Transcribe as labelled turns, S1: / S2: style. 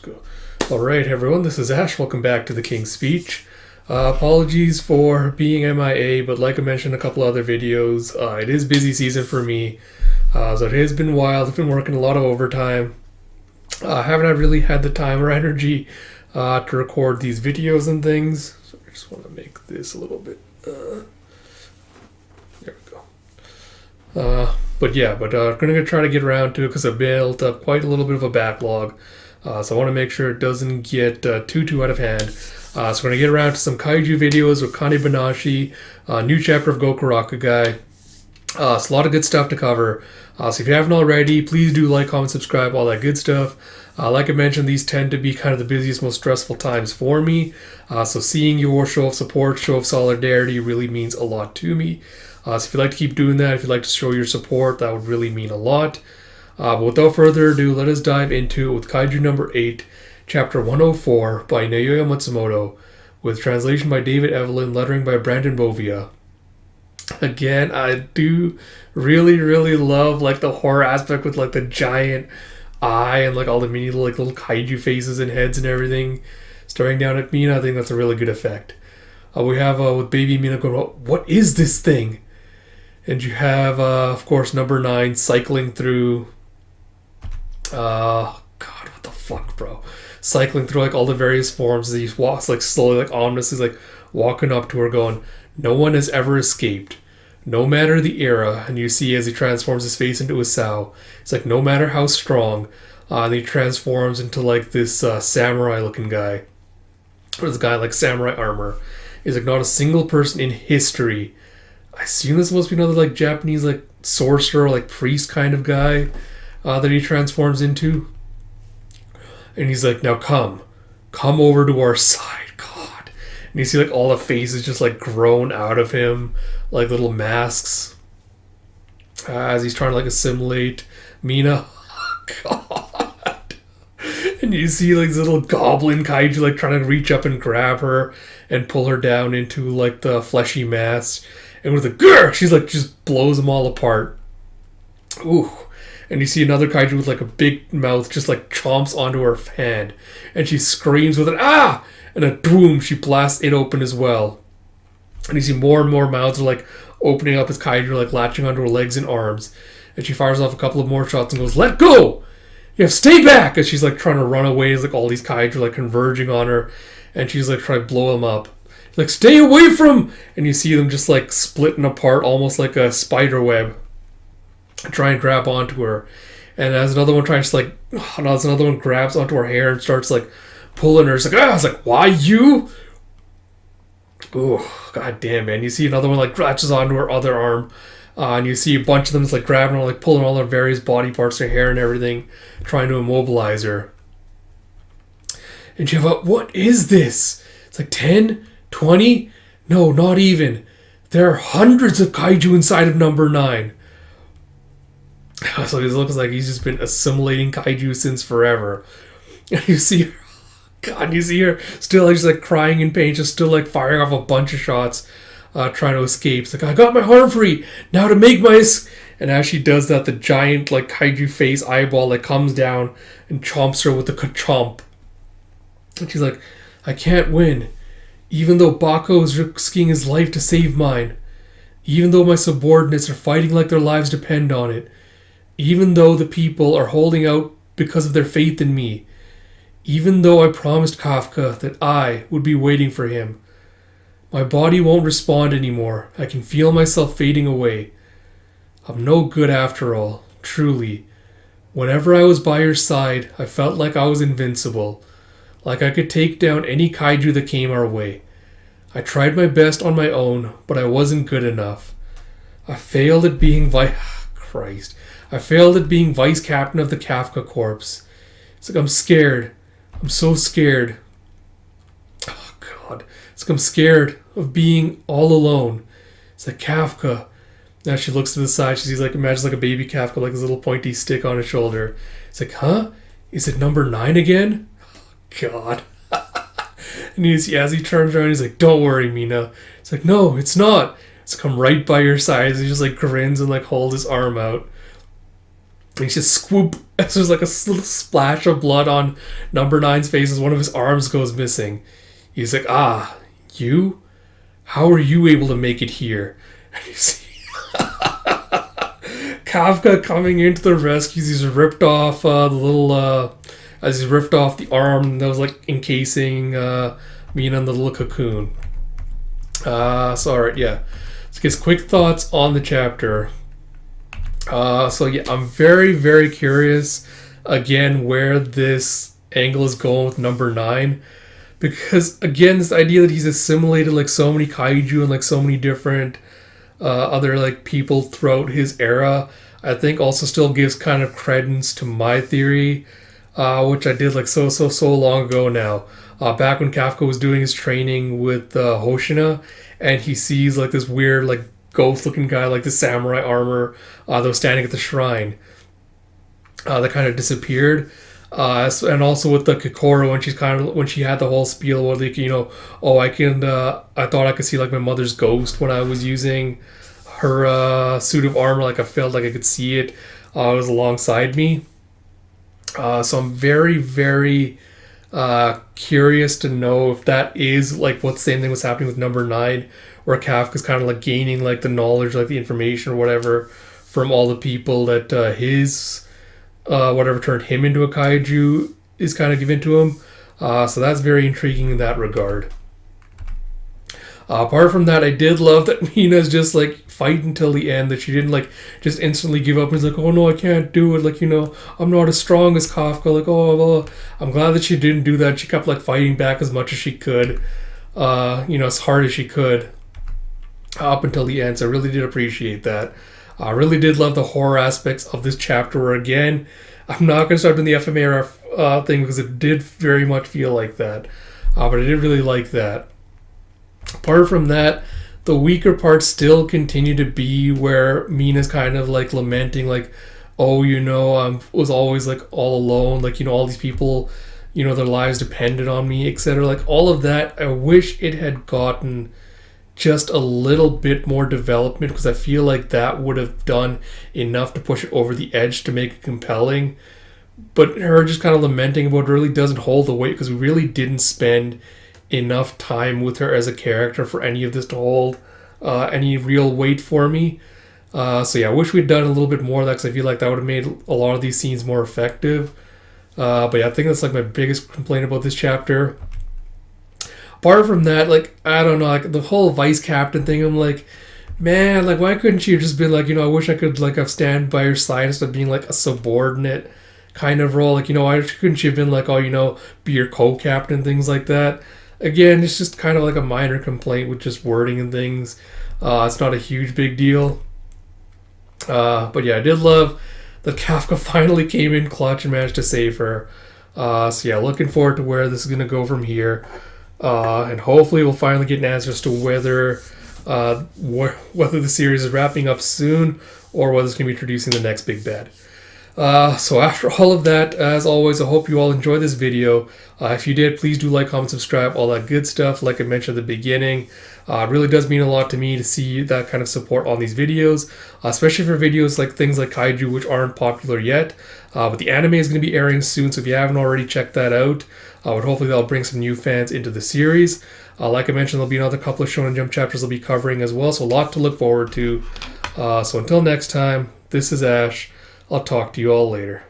S1: go. Alright everyone, this is Ash. Welcome back to the King's Speech. Apologies for being MIA, but like I mentioned in a couple other videos, it is busy season for me. So it has been wild. I've been working a lot of overtime. Haven't really had the time or energy to record these videos and things. So I just want to make this a little bit... there we go. But I'm going to try to get around to it because I've built up quite a little bit of a backlog. So I want to make sure it doesn't get too out of hand. So we're going to get around to some kaiju videos with Kane Banashi, new chapter of Goku Rakugai. It's a lot of good stuff to cover. So if you haven't already, please do like, comment, subscribe, all that good stuff. Like I mentioned, these tend to be kind of the busiest, most stressful times for me. So seeing your show of support, show of solidarity really means a lot to me. So if you'd like to keep doing that, if you'd like to show your support, that would really mean a lot. But without further ado, let us dive into it with Kaiju No. 8, Chapter 104 by Naoya Matsumoto, with translation by David Evelyn, lettering by Brandon Bovia. Again, I do really love like the horror aspect with like the giant eye and like all the mini like little kaiju faces and heads and everything staring down at Mina. I think that's a really good effect. We have with baby Mina going, what is this thing? And you have, of course, No. 9 cycling through... God, what the fuck, bro? Cycling through, like, all the various forms as he walks, like, slowly, like, ominously, like, walking up to her going, no one has ever escaped. No matter the era. And you see as he transforms his face into a sow. It's like, no matter how strong. And he transforms into, like, this samurai-looking guy. Or this guy, like, samurai armor. He's like, not a single person in history... I assume this must be another like Japanese like sorcerer, like priest kind of guy that he transforms into. And he's like, now come over to our side, God. And you see like all the faces just like grown out of him, like little masks, as he's trying to like assimilate Mina. God. And you see like this little goblin kaiju like trying to reach up and grab her and pull her down into like the fleshy mass. And with a grr, she's like, just blows them all apart. Ooh. And you see another kaiju with like a big mouth just like chomps onto her hand. And she screams with an ah! And a boom, she blasts it open as well. And you see more and more mouths are like opening up as kaiju like latching onto her legs and arms. And she fires off a couple of more shots and goes, let go! You have to stay back! As she's like trying to run away as like all these kaiju are like converging on her. And she's like trying to blow them up. Like, stay away from... And you see them just, like, splitting apart almost like a spider web. Try and grab onto her. And as another one tries to, like... as another one grabs onto her hair and starts, like, pulling her. It's like, ah! It's like, why you? Ooh, god damn, man. You see another one, like, latches onto her other arm. And you see a bunch of them just, like, grabbing her, like, pulling all her various body parts, her hair and everything. Trying to immobilize her. And you have a... What is this? It's like 10... 20? No, not even. There are hundreds of kaiju inside of No. 9. So it looks like he's just been assimilating kaiju since forever. And you see her, God, you see her still like, just like crying in pain, just still like firing off a bunch of shots, trying to escape. It's like, I got my arm free, now to make my... And as she does that, the giant like kaiju face eyeball like comes down and chomps her with the ka-chomp. And she's like, I can't win. Even though Bako is risking his life to save mine. Even though my subordinates are fighting like their lives depend on it. Even though the people are holding out because of their faith in me. Even though I promised Kafka that I would be waiting for him. My body won't respond anymore. I can feel myself fading away. I'm no good after all, truly. Whenever I was by your side, I felt like I was invincible. Like I could take down any kaiju that came our way. I tried my best on my own, but I wasn't good enough. I failed at being I failed at being vice captain of the Kafka Corps. It's like I'm scared. I'm so scared. Oh God. It's like I'm scared of being all alone. It's like Kafka. Now she looks to the side. She sees like, imagines like a baby Kafka, like his little pointy stick on his shoulder. It's like, huh? Is it No. 9 again? God. And as he turns around, he's like, don't worry, Mina. It's like, no, it's not. It's come right by your side. He just like grins and like holds his arm out. And he just swoop as there's like a little splash of blood on number nine's face as one of his arms goes missing. He's like, "Ah, you? How are you able to make it here?" And you see Kafka coming into the rescue. He's ripped off the little, as he's ripped off the arm that was like encasing Mina in the little cocoon. Alright, yeah. Let's get quick thoughts on the chapter. I'm very, very curious again where this angle is going with number 9. Because again, this idea that he's assimilated like so many kaiju and like so many different other like people throughout his era, I think also still gives kind of credence to my theory, which I did like so long ago now. Back when Kafka was doing his training with Hoshina, and he sees like this weird like ghost-looking guy, like the samurai armor that was standing at the shrine, that kind of disappeared. And also with the Kokoro, when she had the whole spiel where like, I thought I could see like my mother's ghost when I was using her suit of armor, like I felt like I could see it. It was alongside me. So I'm very, very curious to know if that is like what same thing was happening with number 9, where Kafka's kind of like gaining like the knowledge, like the information or whatever from all the people that his whatever turned him into a kaiju is kind of given to him. So that's very intriguing in that regard. Apart from that, I did love that Mina's just like fighting until the end, that she didn't like just instantly give up and is like, "Oh no, I can't do it, like, I'm not as strong as Kafka," like, "Oh, well." I'm glad that she didn't do that. She kept like fighting back as much as she could, as hard as she could up until the end. So I really did appreciate that. I really did love the horror aspects of this chapter, where again, I'm not going to start doing the FMAR thing because it did very much feel like that, but I did really like that. Apart from that, the weaker parts still continue to be where Mina's kind of like lamenting, like, "Oh, I was always like all alone, like, all these people, their lives depended on me, etc." Like all of that, I wish it had gotten just a little bit more development, because I feel like that would have done enough to push it over the edge to make it compelling. But her just kind of lamenting about it really doesn't hold the weight, because we really didn't spend enough time with her as a character for any of this to hold any real weight for me. I wish we'd done a little bit more of that, because I feel like that would have made a lot of these scenes more effective. I think that's like my biggest complaint about this chapter. Apart from that, like, I don't know, like the whole vice captain thing, I'm like, man, like, why couldn't she have just been like, I wish I could like have stand by her side instead of being like a subordinate kind of role. Like, why couldn't she have been like, be your co-captain, things like that. Again, it's just kind of like a minor complaint with just wording and things. It's not a huge big deal. I did love that Kafka finally came in clutch and managed to save her. Looking forward to where this is going to go from here. And hopefully we'll finally get an answer as to whether the series is wrapping up soon, or whether it's going to be introducing the next big bad. After all of that, as always, I hope you all enjoyed this video. If you did, please do like, comment, subscribe, all that good stuff. Like I mentioned at the beginning, it really does mean a lot to me to see that kind of support on these videos, especially for videos like things like Kaiju, which aren't popular yet. But the anime is going to be airing soon, so if you haven't already checked that out, hopefully that'll bring some new fans into the series. Like I mentioned, there'll be another couple of Shonen Jump chapters I'll be covering as well, so a lot to look forward to. Until next time, this is Ash. I'll talk to you all later.